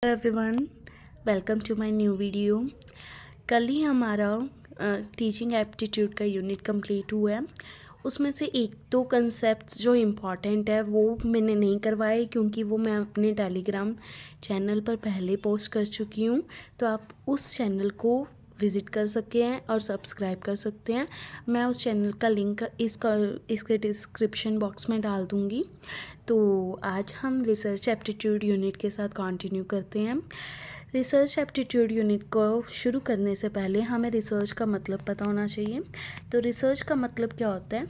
Hello everyone, welcome to my new video. कल ही हमारा टीचिंग एप्टीट्यूड का यूनिट कंप्लीट हुआ है। उसमें से एक दो कंसेप्ट्स जो इम्पॉर्टेंट है वो मैंने नहीं करवाए क्योंकि वो मैं अपने टेलीग्राम चैनल पर पहले पोस्ट कर चुकी हूँ, तो आप उस चैनल को विज़िट कर सकते हैं और सब्सक्राइब कर सकते हैं। मैं उस चैनल का लिंक इसके डिस्क्रिप्शन बॉक्स में डाल दूँगी। तो आज हम रिसर्च एप्टीट्यूड यूनिट के साथ कंटिन्यू करते हैं। रिसर्च एप्टीट्यूड यूनिट को शुरू करने से पहले हमें रिसर्च का मतलब पता होना चाहिए। तो रिसर्च का मतलब क्या होता है?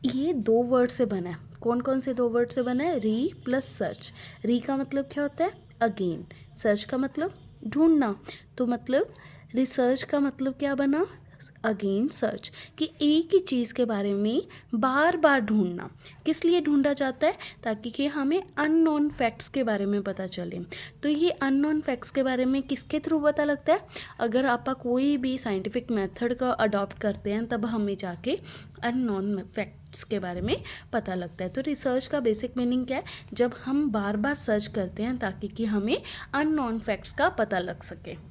ये दो वर्ड से बना है। कौन कौन से दो वर्ड से बना है? री प्लस सर्च। री का मतलब क्या होता है? अगेन। सर्च का मतलब ढूंढना। तो मतलब रिसर्च का मतलब क्या बना? अगेन सर्च, कि एक ही चीज़ के बारे में बार बार ढूंढना। किस लिए ढूंढा जाता है? ताकि कि हमें अननोन फैक्ट्स के बारे में पता चले। तो ये अननोन फैक्ट्स के बारे में किसके थ्रू पता लगता है? अगर आप कोई भी साइंटिफिक मेथड का अडॉप्ट करते हैं तब हमें जाके अननोन फैक्ट्स के बारे में पता लगता है। तो रिसर्च का बेसिक मीनिंग क्या है? जब हम बार बार सर्च करते हैं ताकि कि हमें अननोन फैक्ट्स का पता लग सके।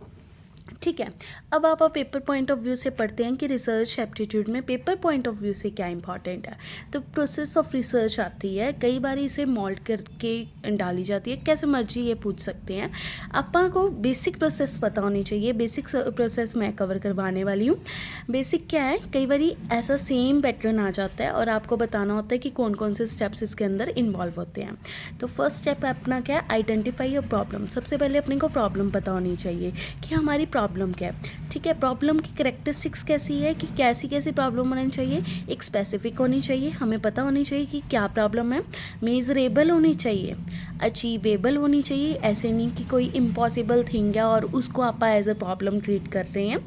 ठीक है, अब आप पेपर पॉइंट ऑफ व्यू से पढ़ते हैं कि रिसर्च एप्टीट्यूड में पेपर पॉइंट ऑफ व्यू से क्या इंपॉर्टेंट है। तो प्रोसेस ऑफ रिसर्च आती है, कई बार इसे मोल्ड करके डाली जाती है, कैसे मर्जी ये पूछ सकते हैं। आपा को बेसिक प्रोसेस पता होनी चाहिए। बेसिक प्रोसेस मैं कवर करवाने वाली हूँ। बेसिक क्या है? कई बार ऐसा सेम पैटर्न आ जाता है और आपको बताना होता है कि कौन कौन से स्टेप्स इसके अंदर इन्वॉल्व होते हैं। तो फर्स्ट स्टेप अपना क्या है? Identify your problem. सबसे पहले अपने को प्रॉब्लम पता होनी चाहिए कि हमारी प्रॉब्लम क्या है। ठीक है, प्रॉब्लम की करेक्टरिस्टिक्स कैसी है कि कैसी कैसी प्रॉब्लम होनी चाहिए। एक स्पेसिफिक होनी चाहिए, हमें पता होनी चाहिए कि क्या प्रॉब्लम है। मेजरेबल होनी चाहिए, अचीवेबल होनी चाहिए। ऐसे नहीं कि कोई इम्पॉसिबल थिंग है और उसको आप एज अ प्रॉब्लम ट्रीट कर रहे हैं।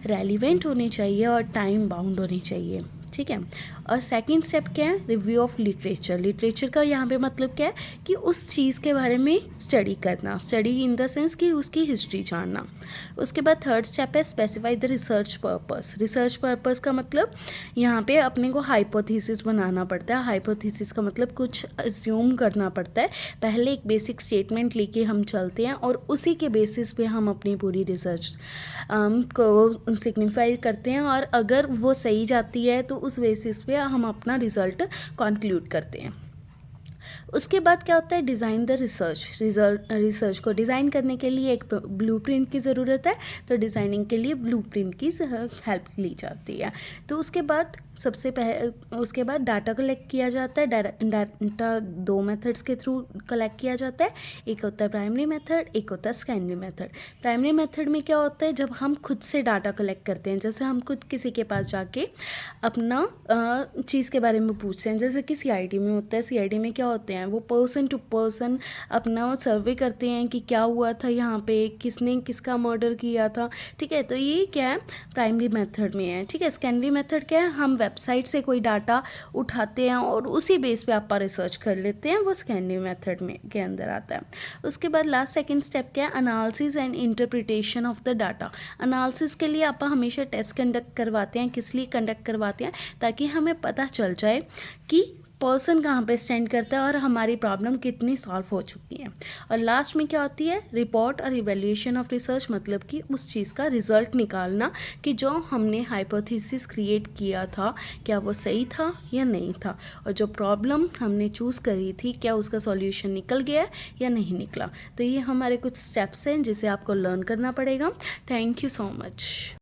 रेलिवेंट होनी चाहिए और टाइम बाउंड होनी चाहिए। ठीक है, और सेकंड स्टेप क्या है? Review of literature. लिटरेचर का यहाँ पे मतलब क्या है कि उस चीज़ के बारे में स्टडी करना। स्टडी इन द सेंस कि उसकी हिस्ट्री जानना। उसके बाद थर्ड स्टेप है specify the research purpose. Research purpose का मतलब यहाँ पे अपने को हाइपोथेसिस बनाना पड़ता है। हाइपोथेसिस का मतलब कुछ अस्यूम करना पड़ता है। पहले एक बेसिक स्टेटमेंट लेके हम चलते हैं और उसी के बेसिस पे हम अपनी पूरी रिसर्च को सिग्निफाई करते हैं, और अगर वो सही जाती है तो उस बेसिस पे हम अपना रिज़ल्ट कंक्लूड करते हैं। उसके बाद क्या होता है? डिज़ाइन द रिसर्च को डिज़ाइन करने के लिए एक ब्लूप्रिंट की ज़रूरत है। तो डिज़ाइनिंग के लिए ब्लूप्रिंट की हेल्प ली जाती है। तो उसके बाद उसके बाद डाटा कलेक्ट किया जाता है। डाटा दो मेथड्स के थ्रू कलेक्ट किया जाता है। एक होता है प्राइमरी मेथड, एक होता है सेकेंडरी मेथड। प्राइमरी मेथड में क्या होता है? जब हम खुद से डाटा कलेक्ट करते हैं, जैसे हम खुद किसी के पास जाके अपना चीज़ के बारे में पूछते हैं। जैसे कि सीआईडी में होता है। सीआईडी में क्या होते हैं? वो पर्सन टू पर्सन अपना सर्वे करते हैं कि क्या हुआ था यहाँ पे, किसने किसका मर्डर किया था। ठीक है, तो ये क्या है? प्राइमरी मेथड में है। ठीक है, सेकेंडरी मेथड क्या है? हम वेबसाइट से कोई डाटा उठाते हैं और उसी बेस पे आप रिसर्च कर लेते हैं। वो सेकेंडरी मेथड में के अंदर आता है। उसके बाद लास्ट सेकेंड स्टेप क्या है? Analysis and interpretation of the data. Analysis के लिए आप हमेशा टेस्ट कंडक्ट करवाते हैं। किस लिए कंडक्ट करवाते हैं? ताकि हमें पता चल जाए कि पर्सन कहाँ पे स्टैंड करता है और हमारी प्रॉब्लम कितनी सॉल्व हो चुकी है। और लास्ट में क्या होती है? रिपोर्ट और इवैल्यूएशन ऑफ रिसर्च, मतलब कि उस चीज़ का रिजल्ट निकालना कि जो हमने हाइपोथेसिस क्रिएट किया था क्या वो सही था या नहीं था, और जो प्रॉब्लम हमने चूज़ करी थी क्या उसका सॉल्यूशन निकल गया या नहीं निकला। तो ये हमारे कुछ स्टेप्स हैं जिसे आपको लर्न करना पड़ेगा। Thank you so much.